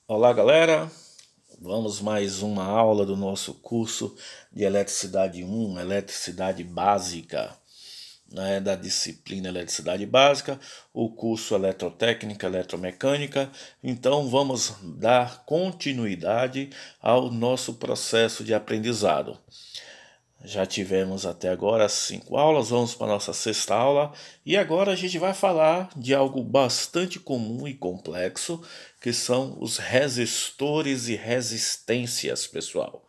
Olá, galera. Vamos mais uma aula do nosso curso de Eletricidade 1, Eletricidade Básica, né, da disciplina Eletricidade Básica, o curso Eletrotécnica, Eletromecânica. Então, vamos dar continuidade ao nosso processo de aprendizado. Já tivemos até agora 5 aulas, vamos para a nossa sexta aula e agora a gente vai falar de algo bastante comum e complexo, que são os resistores e resistências, pessoal.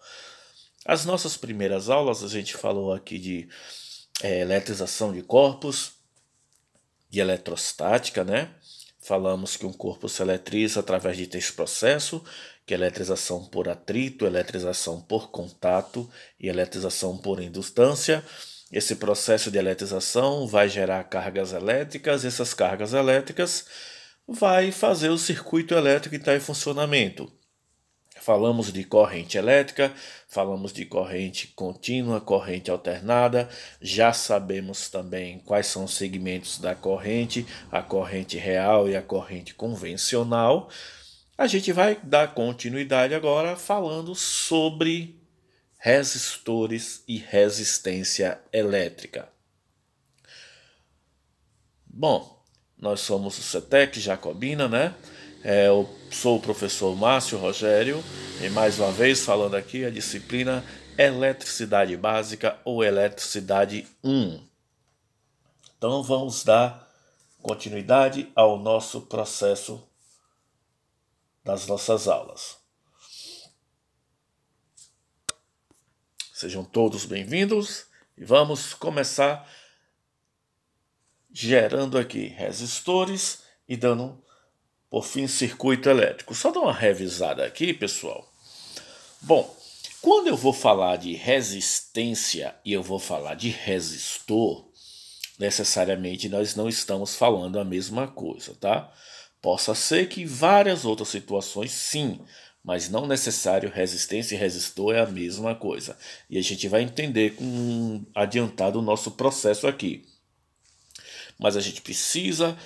As nossas primeiras aulas a gente falou aqui de eletrização de corpos, de eletrostática, né? Falamos que um corpo se eletriza através de três processos, que é eletrização por atrito, eletrização por contato e eletrização por indutância. Esse processo de eletrização vai gerar cargas elétricas, e essas cargas elétricas vai fazer o circuito elétrico estar em funcionamento. Falamos de corrente elétrica, falamos de corrente contínua, corrente alternada, já sabemos também quais são os segmentos da corrente, a corrente real e a corrente convencional. A gente vai dar continuidade agora falando sobre resistores e resistência elétrica. Bom, nós somos o CETEC Jacobina, né? Eu sou o professor Márcio Rogério e mais uma vez falando aqui a disciplina Eletricidade Básica ou Eletricidade 1. Então vamos dar continuidade ao nosso processo das nossas aulas. Sejam todos bem-vindos e vamos começar gerando aqui resistores e dando por fim circuito elétrico. Só dar uma revisada aqui, pessoal. Bom, quando eu vou falar de resistência e eu vou falar de resistor, necessariamente nós não estamos falando a mesma coisa, tá? Possa ser que várias outras situações sim, mas não necessário resistência e resistor é a mesma coisa. E a gente vai entender com adiantado o nosso processo aqui. Mas a gente precisa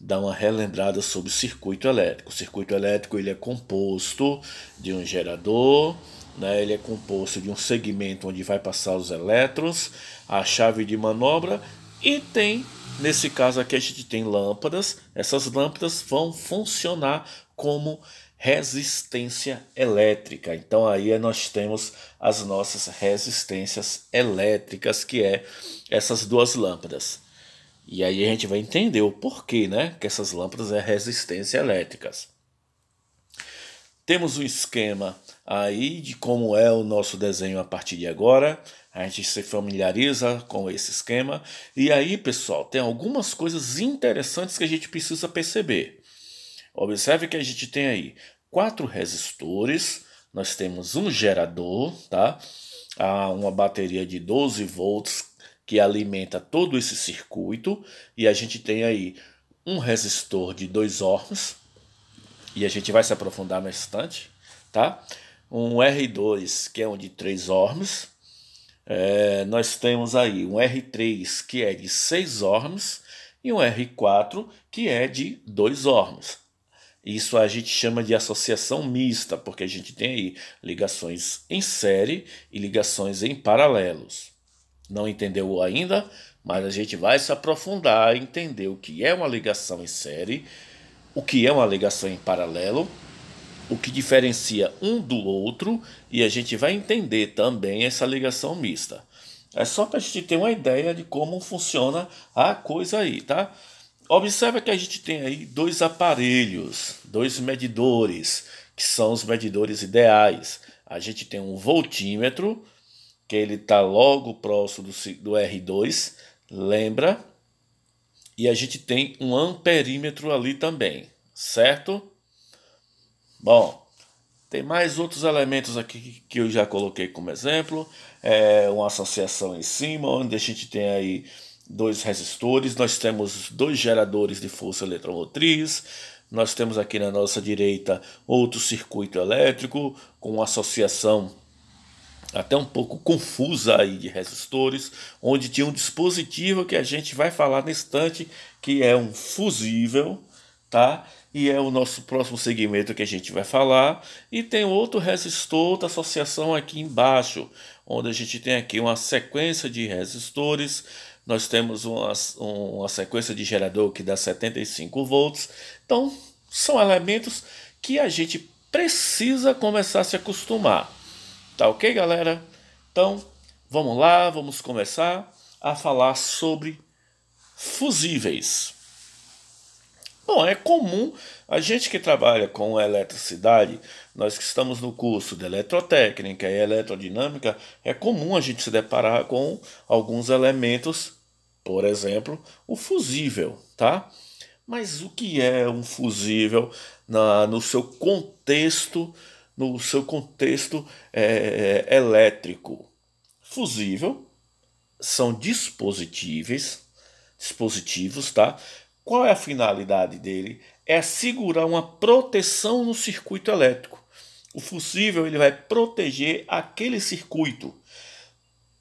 dar uma relembrada sobre o circuito elétrico. O circuito elétrico ele é composto de um gerador, né? Ele é composto de um segmento onde vai passar os elétrons, a chave de manobra e tem, nesse caso aqui a gente tem lâmpadas. Essas lâmpadas vão funcionar como resistência elétrica. Então aí nós temos as nossas resistências elétricas, que é essas duas lâmpadas. E aí a gente vai entender o porquê, né, que essas lâmpadas é resistência elétricas. Temos um esquema aí de como é o nosso desenho a partir de agora. A gente se familiariza com esse esquema. E aí, pessoal, tem algumas coisas interessantes que a gente precisa perceber. Observe que a gente tem aí 4 resistores. Nós temos um gerador, tá? Uma bateria de 12 volts que alimenta todo esse circuito, e a gente tem aí um resistor de 2 ohms, e a gente vai se aprofundar no instante, tá? Um R2 que é um de 3 ohms, nós temos aí um R3 que é de 6 ohms e um R4 que é de 2 ohms. Isso a gente chama de associação mista, porque a gente tem aí ligações em série e ligações em paralelos. Não entendeu ainda? Mas a gente vai se aprofundar e entender o que é uma ligação em série, o que é uma ligação em paralelo, o que diferencia um do outro, e a gente vai entender também essa ligação mista. É só para a gente ter uma ideia de como funciona a coisa aí, tá? Observa que a gente tem aí 2 aparelhos, 2 medidores, que são os medidores ideais. A gente tem um voltímetro, que ele está logo próximo do R2, lembra? E a gente tem um amperímetro ali também, certo? Bom, tem mais outros elementos aqui que eu já coloquei como exemplo. Uma associação em cima, onde a gente tem aí 2 resistores. Nós temos 2 geradores de força eletromotriz. Nós temos aqui na nossa direita outro circuito elétrico com uma associação até um pouco confusa aí de resistores, onde tinha um dispositivo que a gente vai falar no instante, que é um fusível, tá? E é o nosso próximo segmento que a gente vai falar. E tem outro resistor, outra associação aqui embaixo, onde a gente tem aqui uma sequência de resistores. Nós temos uma sequência de gerador que dá 75 volts. Então, são elementos que a gente precisa começar a se acostumar. Tá ok, galera? Então, vamos lá, vamos começar a falar sobre fusíveis. Bom, é comum a gente que trabalha com eletricidade, nós que estamos no curso de eletrotécnica e eletrodinâmica, é comum a gente se deparar com alguns elementos, por exemplo, o fusível, tá? Mas o que é um fusível no seu contexto, elétrico? Fusível são dispositivos, tá? Qual é a finalidade dele? É assegurar uma proteção no circuito elétrico. O fusível ele vai proteger aquele circuito.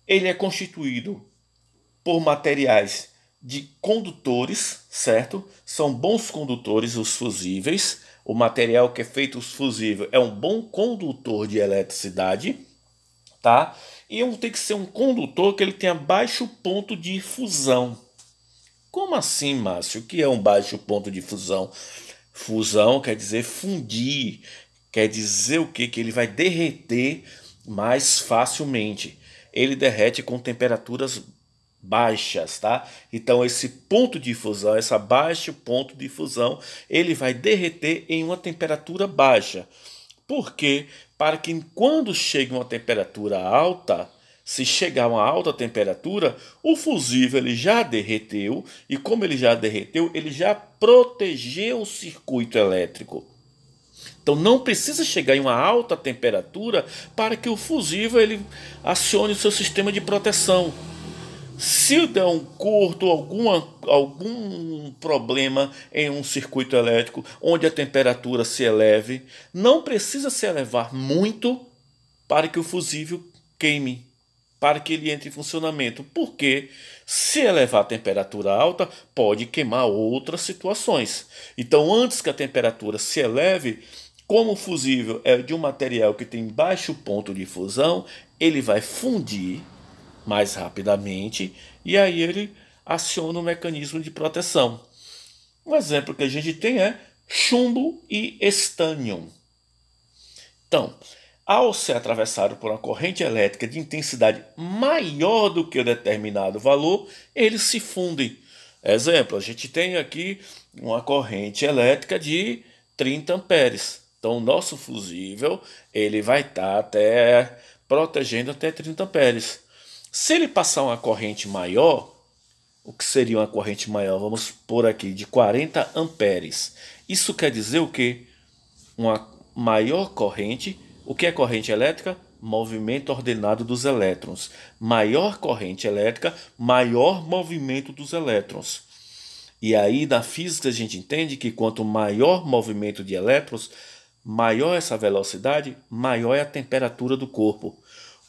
Ele é constituído por materiais de condutores, certo? São bons condutores os fusíveis. O material que é feito os fusíveis é um bom condutor de eletricidade, tá? E tem que ser um condutor que ele tenha baixo ponto de fusão. Como assim, Márcio? O que é um baixo ponto de fusão? Fusão quer dizer fundir, quer dizer o quê? Que ele vai derreter mais facilmente. Ele derrete com temperaturas baixas, tá? Então esse ponto de fusão, esse baixo ponto de fusão, ele vai derreter em uma temperatura baixa. Por quê? Para que quando chegue uma temperatura alta, se chegar a uma alta temperatura, o fusível ele já derreteu, e como ele já derreteu, ele já protegeu o circuito elétrico. Então não precisa chegar em uma alta temperatura para que o fusível ele acione o seu sistema de proteção. Se der um curto, algum problema em um circuito elétrico onde a temperatura se eleve, não precisa se elevar muito para que o fusível queime, para que ele entre em funcionamento. Porque se elevar a temperatura alta, pode queimar outras situações. Então, antes que a temperatura se eleve, como o fusível é de um material que tem baixo ponto de fusão, ele vai fundir mais rapidamente e aí ele aciona o mecanismo de proteção. Um exemplo que a gente tem é chumbo e estânio. Então, ao ser atravessado por uma corrente elétrica de intensidade maior do que o determinado valor, eles se fundem. Exemplo, a gente tem aqui uma corrente elétrica de 30 amperes. Então, o nosso fusível ele vai estar até protegendo até 30 amperes. Se ele passar uma corrente maior, o que seria uma corrente maior? Vamos pôr aqui de 40 amperes. Isso quer dizer o quê? Uma maior corrente. O que é corrente elétrica? Movimento ordenado dos elétrons. Maior corrente elétrica, maior movimento dos elétrons. E aí, na física, a gente entende que quanto maior movimento de elétrons, maior essa velocidade, maior é a temperatura do corpo.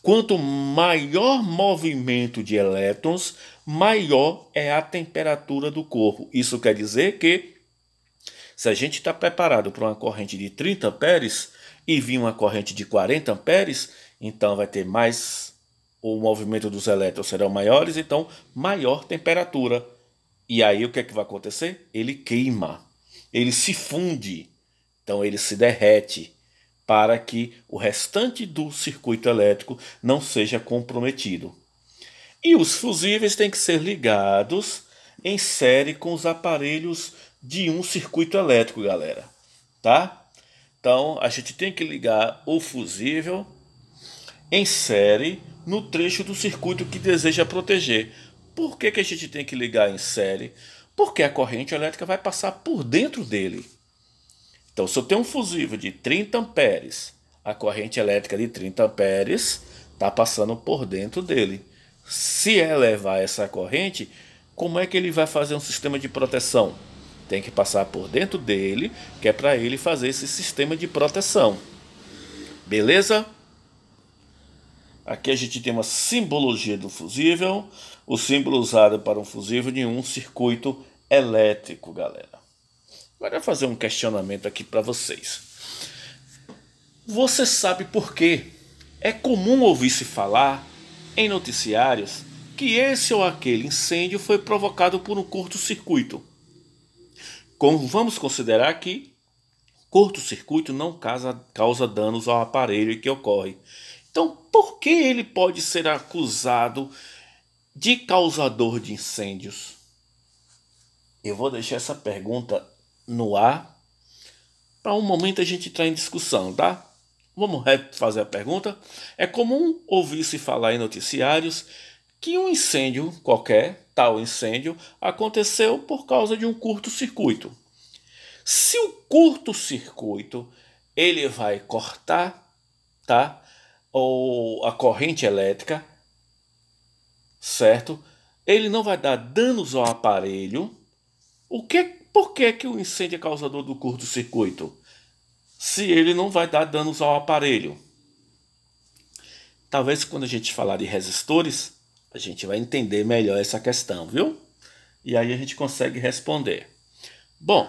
Quanto maior movimento de elétrons, maior é a temperatura do corpo. Isso quer dizer que, se a gente está preparado para uma corrente de 30 amperes e vir uma corrente de 40 amperes, então vai ter mais, o movimento dos elétrons serão maiores, então maior temperatura. E aí o que é que vai acontecer? Ele queima, ele se funde, então ele se derrete, para que o restante do circuito elétrico não seja comprometido. E os fusíveis têm que ser ligados em série com os aparelhos de um circuito elétrico, galera. Tá? Então, a gente tem que ligar o fusível em série no trecho do circuito que deseja proteger. Por que a gente tem que ligar em série? Porque a corrente elétrica vai passar por dentro dele. Então, se eu tenho um fusível de 30 amperes, a corrente elétrica de 30 amperes está passando por dentro dele. Se elevar essa corrente, como é que ele vai fazer um sistema de proteção? Tem que passar por dentro dele, que é para ele fazer esse sistema de proteção. Beleza? Aqui a gente tem uma simbologia do fusível, o símbolo usado para um fusível de um circuito elétrico, galera. Agora eu vou fazer um questionamento aqui para vocês. Você sabe por quê? É comum ouvir-se falar em noticiários que esse ou aquele incêndio foi provocado por um curto-circuito. Vamos considerar que curto-circuito não causa danos ao aparelho que ocorre. Então, por que ele pode ser acusado de causador de incêndios? Eu vou deixar essa pergunta no ar para um momento a gente entrar em discussão, tá? Vamos fazer a pergunta. É comum ouvir-se falar em noticiários que um incêndio qualquer, tal incêndio, aconteceu por causa de um curto-circuito. Se o curto-circuito ele vai cortar, tá? Ou a corrente elétrica, certo? Ele não vai dar danos ao aparelho. Por que o incêndio é causador do curto-circuito? Se ele não vai dar danos ao aparelho. Talvez quando a gente falar de resistores, a gente vai entender melhor essa questão, viu? E aí a gente consegue responder. Bom,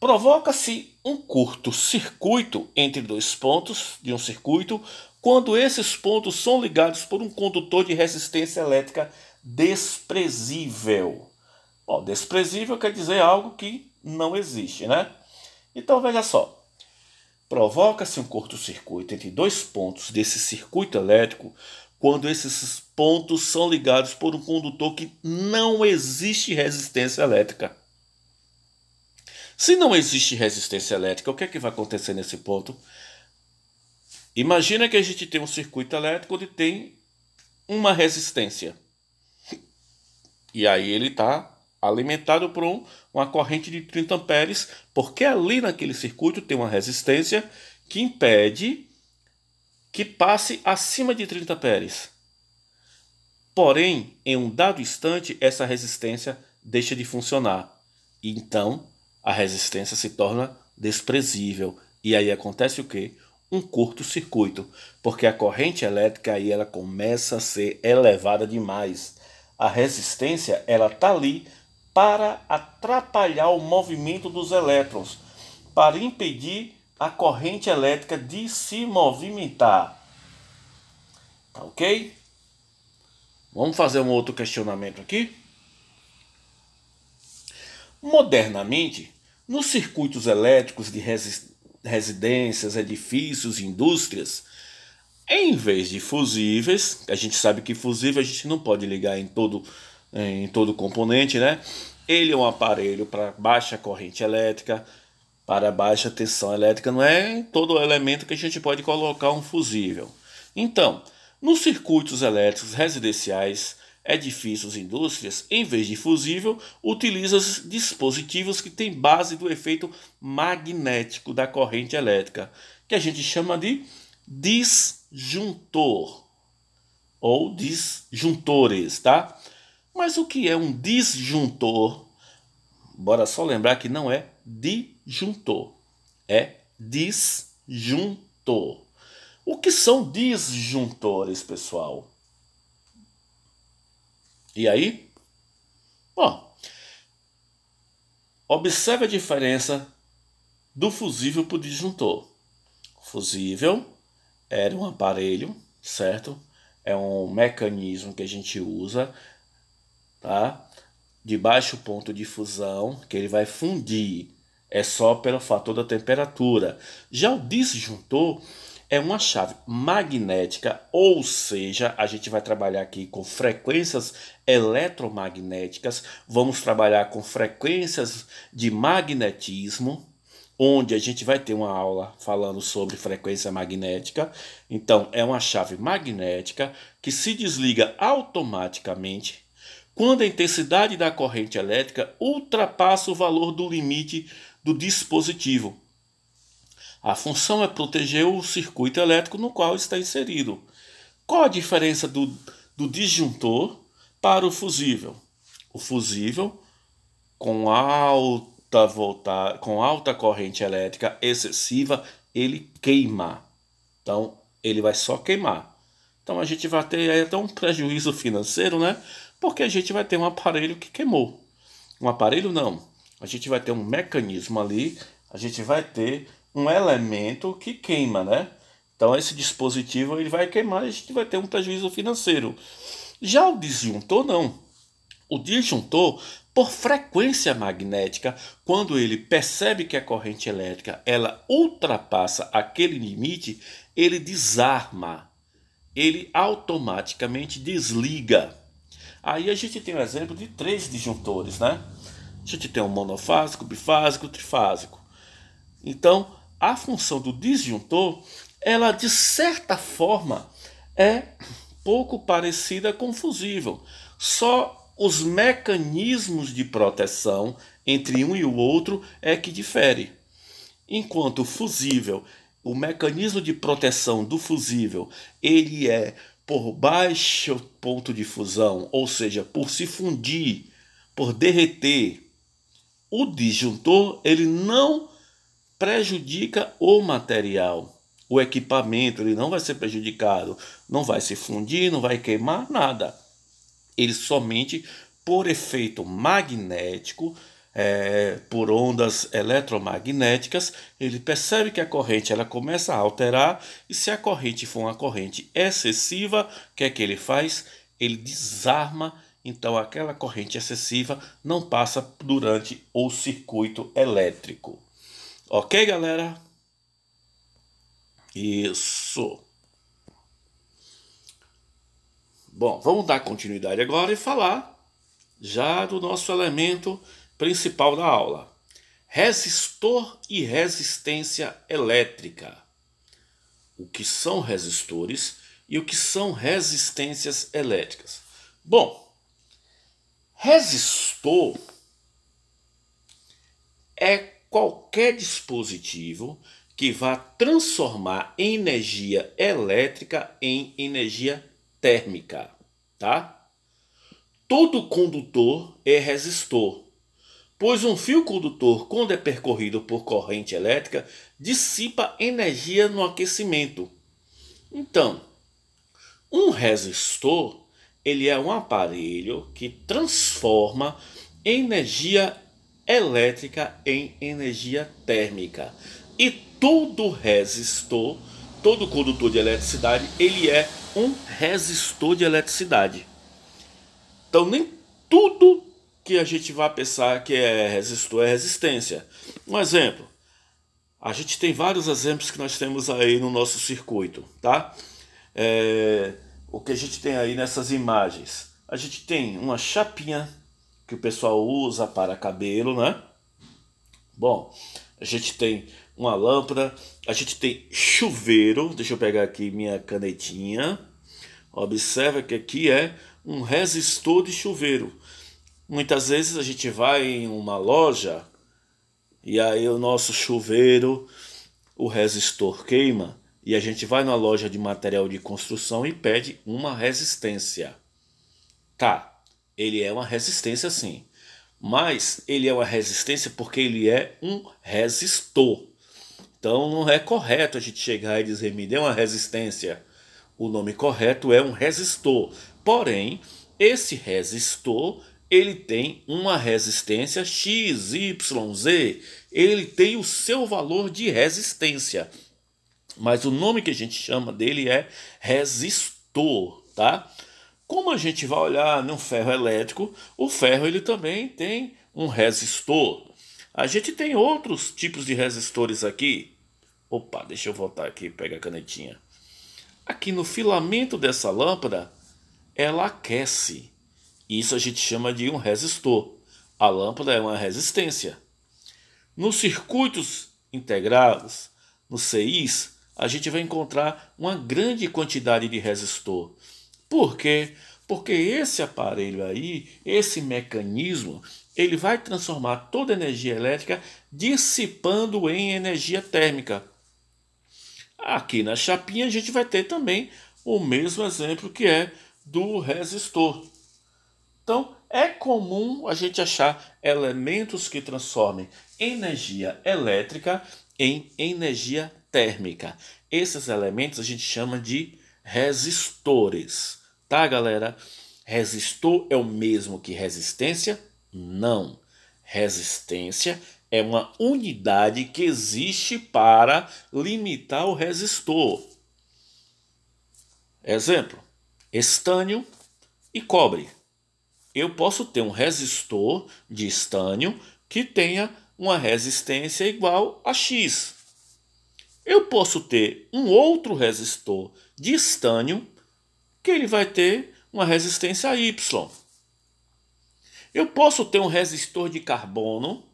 provoca-se um curto-circuito entre dois pontos de um circuito quando esses pontos são ligados por um condutor de resistência elétrica desprezível. Bom, desprezível quer dizer algo que não existe, né? Então veja só, provoca-se um curto-circuito entre dois pontos desse circuito elétrico quando esses pontos são ligados por um condutor que não existe resistência elétrica. Se não existe resistência elétrica, o que é que vai acontecer nesse ponto? Imagina que a gente tem um circuito elétrico onde tem uma resistência. E aí ele está alimentado por uma corrente de 30 amperes, porque ali naquele circuito tem uma resistência que impede que passe acima de 30 amperes. Porém, em um dado instante, essa resistência deixa de funcionar. E então, a resistência se torna desprezível. E aí acontece o quê? Um curto-circuito, porque a corrente elétrica aí ela começa a ser elevada demais. A resistência ela está ali para atrapalhar o movimento dos elétrons, para impedir a corrente elétrica de se movimentar. Tá ok? Vamos fazer um outro questionamento aqui? Modernamente, nos circuitos elétricos de residências, edifícios, indústrias, em vez de fusíveis, a gente sabe que fusível a gente não pode ligar em todo componente, né? Ele é um aparelho para baixa corrente elétrica, para baixa tensão elétrica, não é em todo elemento que a gente pode colocar um fusível. Então, nos circuitos elétricos residenciais, edifícios e indústrias, em vez de fusível, utiliza dispositivos que têm base do efeito magnético da corrente elétrica, que a gente chama de disjuntor ou disjuntores, tá? Mas o que é um disjuntor? Bora só lembrar que não é disjuntor, é disjuntor. O que são disjuntores, pessoal? E aí? Bom, observe a diferença do fusível para o disjuntor. O fusível era um aparelho, certo? É um mecanismo que a gente usa, tá? De baixo ponto de fusão, que ele vai fundir. É só pelo fator da temperatura. Já o disjuntor é uma chave magnética, ou seja, a gente vai trabalhar aqui com frequências eletromagnéticas, vamos trabalhar com frequências de magnetismo, onde a gente vai ter uma aula falando sobre frequência magnética. Então, é uma chave magnética que se desliga automaticamente quando a intensidade da corrente elétrica ultrapassa o valor do limite do dispositivo. A função é proteger o circuito elétrico no qual está inserido. Qual a diferença do disjuntor para o fusível? O fusível, com alta corrente elétrica excessiva, ele queima. Então, ele vai só queimar. Então, a gente vai ter até um prejuízo financeiro, né? Porque a gente vai ter um aparelho que queimou. Um aparelho não. a gente vai ter um mecanismo ali, a gente vai ter um elemento que queima, né? Então esse dispositivo ele vai queimar e a gente vai ter um prejuízo financeiro. Já o disjuntor não. O disjuntor, por frequência magnética, quando ele percebe que a corrente elétrica ela ultrapassa aquele limite, ele desarma, ele automaticamente desliga. Aí a gente tem um exemplo de 3 disjuntores, né? A gente tem um monofásico, bifásico, trifásico. Então, a função do disjuntor, ela de certa forma é pouco parecida com o fusível. Só os mecanismos de proteção entre um e o outro é que difere. Enquanto o fusível, o mecanismo de proteção do fusível, ele é por baixo ponto de fusão, ou seja, por se fundir, por derreter. O disjuntor, ele não prejudica o material. O equipamento ele não vai ser prejudicado, não vai se fundir, não vai queimar nada. Ele somente por efeito magnético, por ondas eletromagnéticas, ele percebe que a corrente ela começa a alterar e se a corrente for uma corrente excessiva, o que é que ele faz? Ele desarma, então aquela corrente excessiva não passa durante o circuito elétrico. Ok, galera? Isso. Bom, vamos dar continuidade agora e falar já do nosso elemento principal da aula. Resistor e resistência elétrica. O que são resistores e o que são resistências elétricas? Bom, resistor é qualquer dispositivo que vá transformar energia elétrica em energia térmica, tá? Todo condutor é resistor, pois um fio condutor, quando é percorrido por corrente elétrica, dissipa energia no aquecimento. Então, um resistor, ele é um aparelho que transforma energia elétrica em energia térmica. E todo resistor, todo condutor de eletricidade, ele é um resistor de eletricidade. Então nem tudo que a gente vai pensar que é resistor é resistência. Um exemplo, a gente tem vários exemplos que nós temos aí no nosso circuito, tá? O que a gente tem aí nessas imagens? A gente tem uma chapinha que o pessoal usa para cabelo, né? Bom, a gente tem uma lâmpada, a gente tem chuveiro. Deixa eu pegar aqui minha canetinha. Observa que aqui é um resistor de chuveiro. Muitas vezes a gente vai em uma loja e aí o nosso chuveiro, o resistor queima e a gente vai na loja de material de construção e pede uma resistência. Tá, ele é uma resistência sim, mas ele é uma resistência porque ele é um resistor. Então não é correto a gente chegar e dizer me dê uma resistência. O nome correto é um resistor. Porém, esse resistor ele tem uma resistência X, Y, Z. Ele tem o seu valor de resistência. Mas o nome que a gente chama dele é resistor, tá? Como a gente vai olhar num ferro elétrico, o ferro ele também tem um resistor. A gente tem outros tipos de resistores aqui. Opa, deixa eu voltar aqui e pegar a canetinha. Aqui no filamento dessa lâmpada, ela aquece. Isso a gente chama de um resistor. A lâmpada é uma resistência. Nos circuitos integrados, nos CIs, a gente vai encontrar uma grande quantidade de resistor. Por quê? Porque esse aparelho aí, esse mecanismo, ele vai transformar toda a energia elétrica dissipando em energia térmica. Aqui na chapinha a gente vai ter também o mesmo exemplo que é do resistor. Então é comum a gente achar elementos que transformem energia elétrica em energia térmica. Esses elementos a gente chama de resistores. Tá, galera? Resistor é o mesmo que resistência? Não. Resistência é uma unidade que existe para limitar o resistor. Exemplo, estânio e cobre. Eu posso ter um resistor de estânio que tenha uma resistência igual a X. Eu posso ter um outro resistor de estânio que ele vai ter uma resistência Y. Eu posso ter um resistor de carbono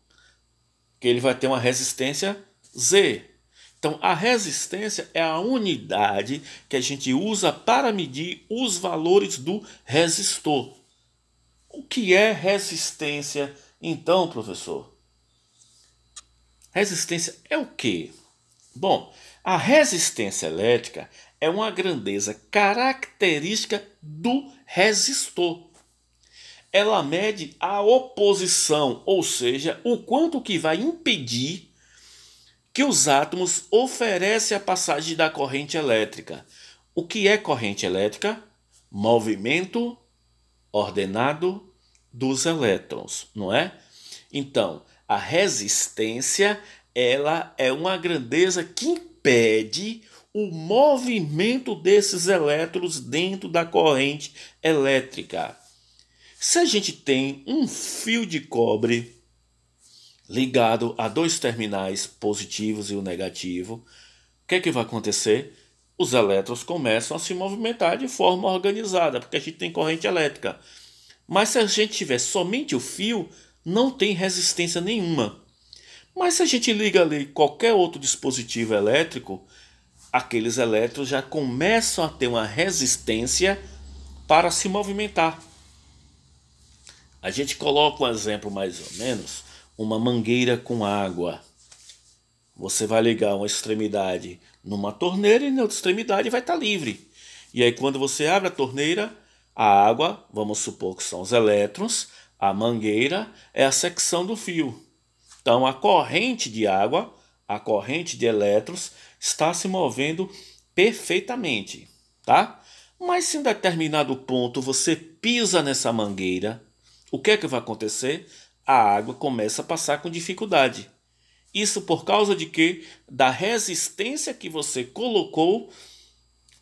que ele vai ter uma resistência Z. Então, a resistência é a unidade que a gente usa para medir os valores do resistor. O que é resistência, então, professor? Resistência é o quê? Bom, a resistência elétrica é uma grandeza característica do resistor. Ela mede a oposição, ou seja, o quanto que vai impedir que os átomos oferecem a passagem da corrente elétrica. O que é corrente elétrica? Movimento ordenado dos elétrons, não é? Então, a resistência, ela é uma grandeza que impede o movimento desses elétrons dentro da corrente elétrica. Se a gente tem um fio de cobre ligado a dois terminais positivos e o negativo, o que é que vai acontecer? Os elétrons começam a se movimentar de forma organizada, porque a gente tem corrente elétrica. Mas se a gente tiver somente o fio, não tem resistência nenhuma. Mas se a gente liga ali qualquer outro dispositivo elétrico, aqueles elétrons já começam a ter uma resistência para se movimentar. A gente coloca um exemplo mais ou menos, uma mangueira com água. Você vai ligar uma extremidade numa torneira e na outra extremidade vai estar livre. E aí quando você abre a torneira, a água, vamos supor que são os elétrons, a mangueira é a secção do fio. Então a corrente de água, a corrente de elétrons está se movendo perfeitamente, tá? Mas se em determinado ponto você pisa nessa mangueira, o que é que vai acontecer? A água começa a passar com dificuldade. Isso por causa de quê? Da resistência que você colocou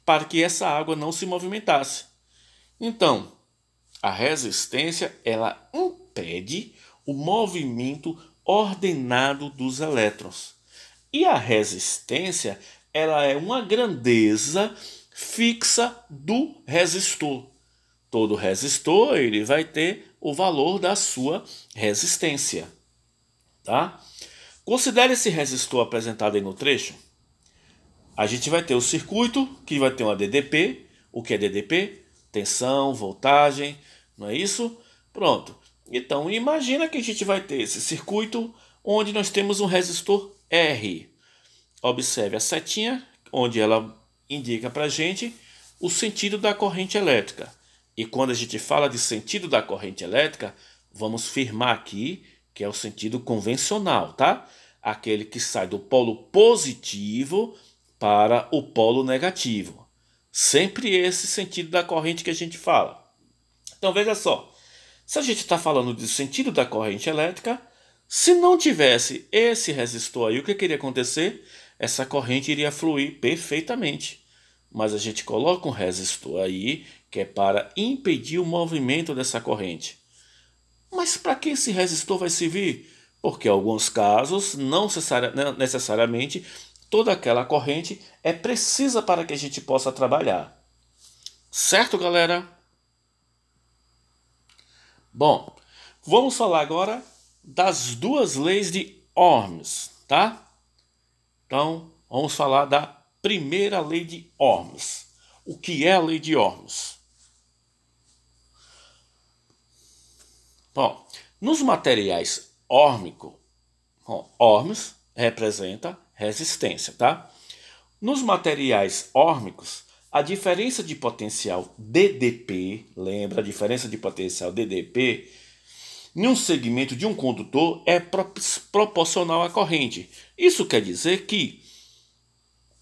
para que essa água não se movimentasse. Então, a resistência, ela impede o movimento ordenado dos elétrons. E a resistência, ela é uma grandeza fixa do resistor. Todo resistor, ele vai ter o valor da sua resistência, tá? Considere esse resistor apresentado aí no trecho. A gente vai ter o circuito, que vai ter uma DDP. O que é DDP? Tensão, voltagem, não é isso? Pronto. Então, imagina que a gente vai ter esse circuito onde nós temos um resistor R. Observe a setinha, onde ela indica para a gente o sentido da corrente elétrica. E quando a gente fala de sentido da corrente elétrica, vamos firmar aqui que é o sentido convencional, tá? Aquele que sai do polo positivo para o polo negativo. Sempre esse sentido da corrente que a gente fala. Então veja só, se a gente está falando de sentido da corrente elétrica, se não tivesse esse resistor aí, o que iria acontecer? Essa corrente iria fluir perfeitamente. Mas a gente coloca um resistor aí que é para impedir o movimento dessa corrente. Mas para que esse resistor vai servir? Porque em alguns casos, não necessariamente, toda aquela corrente é precisa para que a gente possa trabalhar. Certo, galera? Bom, vamos falar agora das duas leis de Ohms, tá? Então, vamos falar da primeira lei de Ohms. O que é a lei de Ohms? Bom, nos materiais órmicos, Ohms representa resistência, tá? Nos materiais órmicos, a diferença de potencial DDP, lembra a diferença de potencial DDP, em um segmento de um condutor é proporcional à corrente. Isso quer dizer que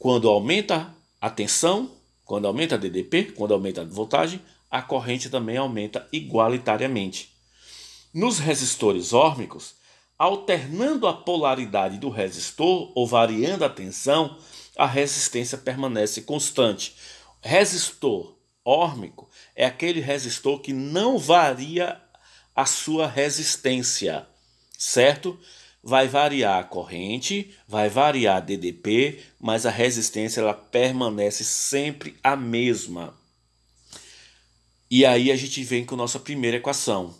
quando aumenta a tensão, quando aumenta a DDP, quando aumenta a voltagem, a corrente também aumenta igualitariamente. Nos resistores órmicos, Alternando a polaridade do resistor ou variando a tensão, a resistência permanece constante. Resistor órmico é aquele resistor que não varia a sua resistência, certo? Vai variar a corrente, vai variar a DDP, mas a resistência ela permanece sempre a mesma. E aí a gente vem com a nossa primeira equação.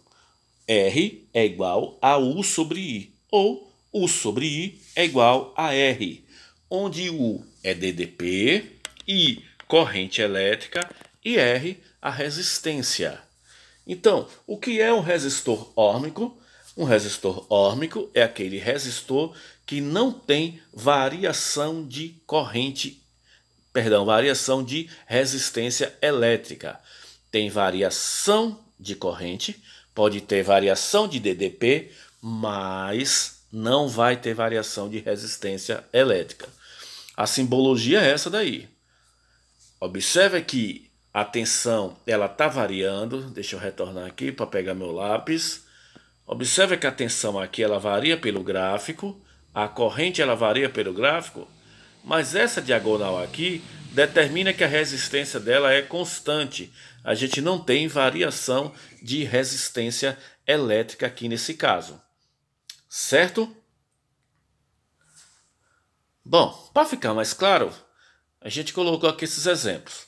R é igual a U sobre I, ou U sobre I é igual a R, onde U é DDP, I corrente elétrica e R a resistência. Então, o que é um resistor órmico? Um resistor órmico é aquele resistor que não tem variação de corrente, variação de resistência elétrica. Tem variação de corrente, pode ter variação de DDP, mas não vai ter variação de resistência elétrica. A simbologia é essa daí. Observe que a tensão ela está variando. Deixa eu retornar aqui para pegar meu lápis. Observe que a tensão aqui ela varia pelo gráfico, a corrente ela varia pelo gráfico, mas essa diagonal aqui determina que a resistência dela é constante. A gente não tem variação de resistência elétrica aqui nesse caso. Certo? Bom, para ficar mais claro, a gente colocou aqui esses exemplos.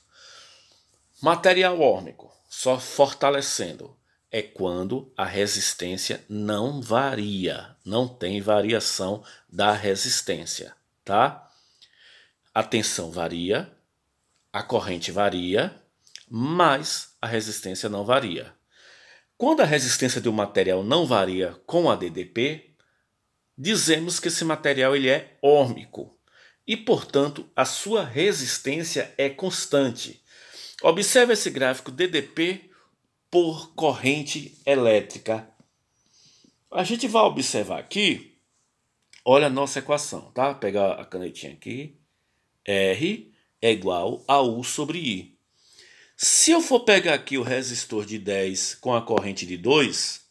Material órmico, só fortalecendo, é quando a resistência não varia, não tem variação da resistência, tá? A tensão varia, a corrente varia, mas a resistência não varia. Quando a resistência de um material não varia com a DDP, dizemos que esse material ele é órmico e, portanto, a sua resistência é constante. Observe esse gráfico DDP por corrente elétrica. A gente vai observar aqui, olha a nossa equação, tá? Vou pegar a canetinha aqui. R é igual a U sobre I. Se eu for pegar aqui o resistor de 10 com a corrente de 2,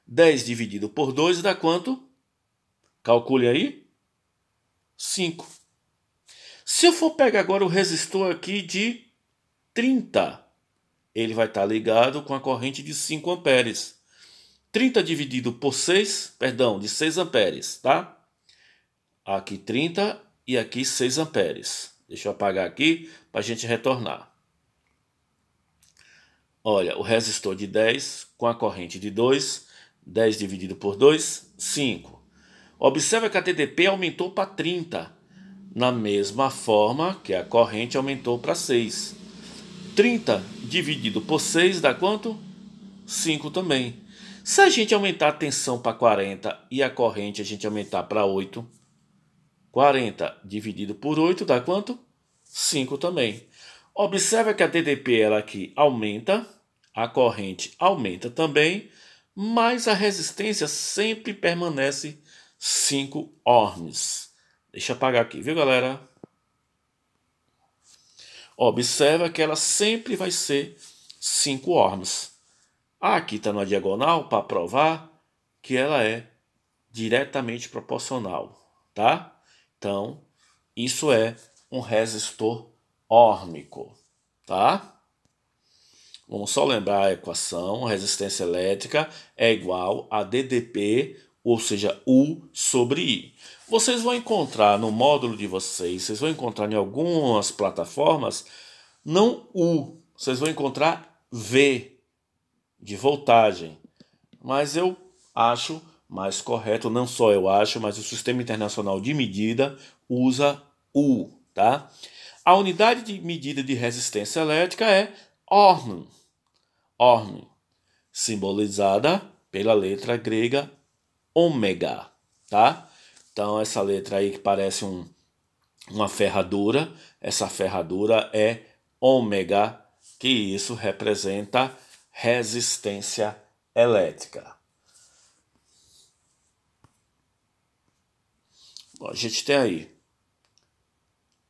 10 dividido por 2 dá quanto? Calcule aí. 5. Se eu for pegar agora o resistor aqui de 30, ele vai estar ligado com a corrente de 5 amperes. 30 dividido por 6, de 6 amperes, tá? Aqui 30 e aqui 6 amperes. Deixa eu apagar aqui para a gente retornar. Olha, o resistor de 10 com a corrente de 2, 10 dividido por 2, 5. Observa que a TDP aumentou para 30, na mesma forma que a corrente aumentou para 6. 30 dividido por 6 dá quanto? 5 também. Se a gente aumentar a tensão para 40 e a corrente a gente aumentar para 8, 40 dividido por 8 dá quanto? 5 também. Observa que a TDP ela aqui aumenta, a corrente aumenta também, mas a resistência sempre permanece 5 ohms. Deixa eu apagar aqui, viu, galera? Observa que ela sempre vai ser 5 ohms. Aqui está na diagonal para provar que ela é diretamente proporcional, tá? Então, isso é um resistor órmico, tá? Vamos só lembrar a equação. A resistência elétrica é igual a DDP, ou seja, U sobre I. Vocês vão encontrar no módulo de vocês vão encontrar em algumas plataformas, não U, vocês vão encontrar V de voltagem. Mas eu acho mais correto, não só eu acho, mas o Sistema Internacional de Medida usa U, tá? A unidade de medida de resistência elétrica é ohm. Ohm, simbolizada pela letra grega ômega, tá? Então essa letra aí que parece uma ferradura, essa ferradura é ômega, que isso representa resistência elétrica. Bom, a gente tem aí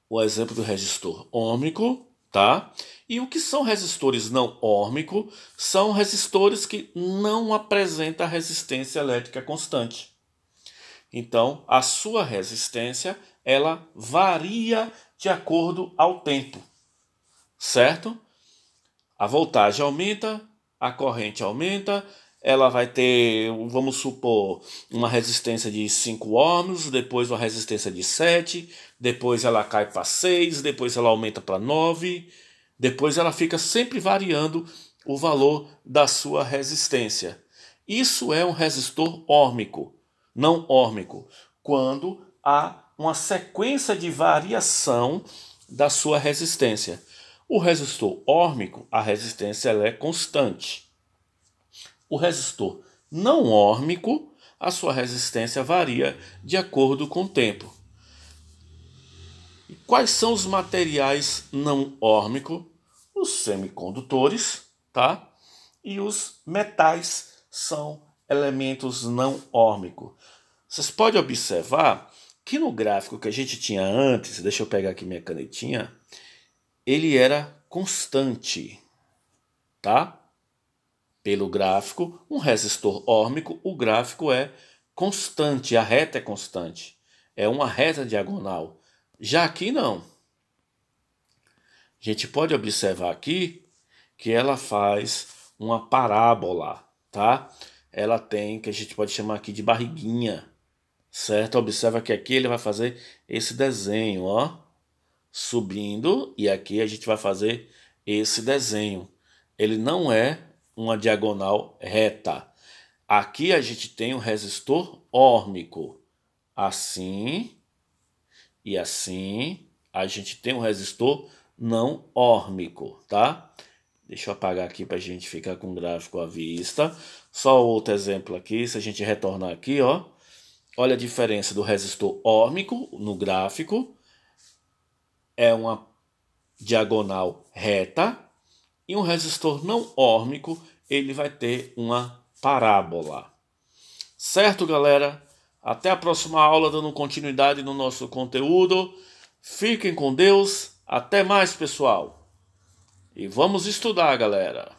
o exemplo do resistor ôhmico, tá? E o que são resistores não órmicos? São resistores que não apresentam resistência elétrica constante. Então, a sua resistência, ela varia de acordo ao tempo, certo? A voltagem aumenta, a corrente aumenta, ela vai ter, vamos supor, uma resistência de 5 ohms, depois uma resistência de 7, depois ela cai para 6, depois ela aumenta para 9, depois ela fica sempre variando o valor da sua resistência. Isso é um resistor órmico, não órmico, quando há uma sequência de variação da sua resistência. O resistor órmico, a resistência ela é constante. O resistor não órmico, a sua resistência varia de acordo com o tempo. E quais são os materiais não órmicos? Os semicondutores, tá? E os metais são elementos não órmicos. Vocês podem observar que no gráfico que a gente tinha antes, deixa eu pegar aqui minha canetinha, ele era constante, tá? Pelo gráfico, um resistor órmico, o gráfico é constante, a reta é constante. É uma reta diagonal. Já aqui não. A gente pode observar aqui que ela faz uma parábola, tá? Ela tem, que a gente pode chamar aqui de barriguinha, certo? Observa que aqui ele vai fazer esse desenho, ó, subindo, e aqui a gente vai fazer esse desenho. Ele não é uma diagonal reta. Aqui a gente tem um resistor órmico. Assim e assim a gente tem um resistor não órmico, tá? Deixa eu apagar aqui para a gente ficar com o gráfico à vista. Só outro exemplo aqui, se a gente retornar aqui, ó. Olha a diferença do resistor órmico no gráfico. É uma diagonal reta. E um resistor não órmico, ele vai ter uma parábola. Certo, galera? Até a próxima aula, dando continuidade no nosso conteúdo. Fiquem com Deus. Até mais, pessoal. E vamos estudar, galera.